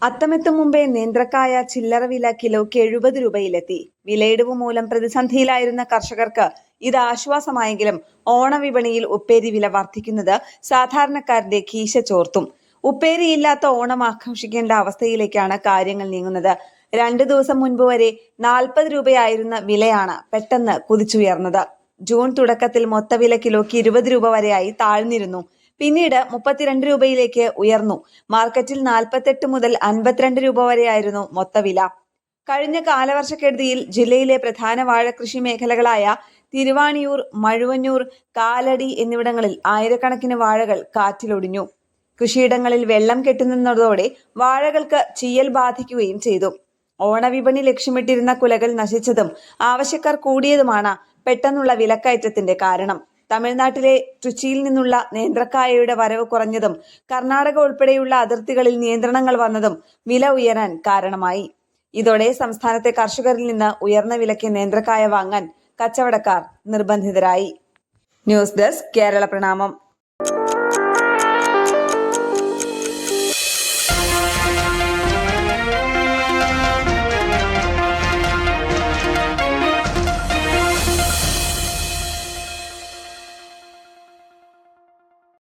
അത്തമെത്തും മുമ്പേ നേന്ത്രക്കായ ചില്ലറ വില കിലോയ്ക്ക് 70 രൂപയിലെത്തി. വിലയിടിവ് മൂലം പ്രതിസന്ധിയിലായിരുന്ന കർഷകർക്ക് ഇത് ആശ്വാസമായെങ്കിലും ഓണവിപണിയിൽ ഉപ്പേരി വില വർദ്ധിക്കുന്നത് സാധാരണക്കാരന്റെ കീശ ചോർത്തും. ഉപ്പേരിയില്ലാത്ത ഓണം ആഘോഷിക്കേണ്ട അവസ്ഥയിലേക്കാണ് കാര്യങ്ങൾ നീങ്ങുന്നത്. 2 ദിവസം മുൻപ് വരെ 40 രൂപയായിരുന്ന വിലയാണ് പെട്ടെന്ന് കുതിച്ചുയർന്നത്. ജൂൺ തുടക്കത്തിൽ മൊത്തവില കിലോയ്ക്ക് 20 രൂപ വരെയായി താഴ്ന്നിരുന്നു. പിന്നീട് 32 രൂപയിലേക്ക് ഉയർന്നു. മാർക്കറ്റിൽ 48 മുതൽ 52 രൂപ വരെയായിരുന്നു മൊത്തവില. കഴിഞ്ഞ കാലവർഷക്കെടുതിയിൽ ജില്ലയിലെ പ്രധാന വാഴകൃഷി മേഖലകളായ തിരുവാണിയൂർ, മഴുവന്നൂർ, കാലടി എന്നിവിടങ്ങളിൽ ആയിരക്കണക്കിന് വാഴകൾ കാറ്റിലൊടിഞ്ഞു. കൃഷിയിടങ്ങളിൽ വെള്ളം കെട്ടിനിന്നതോടെ വാഴകൾക്ക് ചീയൽ ബാധിക്കുകയും ചെയ്തു. ഓണവിപണി ലക്ഷ്യമിട്ടിരുന്ന കുലകൾ നശിച്ചതും ആവശ്യക്കാർ കൂടിയതുമാണ് പെട്ടെന്നുള്ള വിലക്കയറ്റത്തിന്റെ കാരണം. തമിഴ്നാട്ടിലെ ട്രിച്ചിയിൽ നിന്നുള്ള നേന്ത്രക്കായയുടെ വരവ് കുറഞ്ഞതും കർണാടക ഉൾപ്പെടെയുള്ള അതിർത്തികളിൽ നിയന്ത്രണങ്ങൾ വന്നതും വില ഉയരാൻ കാരണമായി. ഇതോടെ സംസ്ഥാനത്തെ കർഷകരിൽ നിന്ന് ഉയർന്ന വിലയ്ക്ക് നേന്ത്രക്കായ വാങ്ങാൻ കച്ചവടക്കാർ നിർബന്ധിതരായി. ന്യൂസ് ഡെസ്ക് കേരള പ്രണാമം.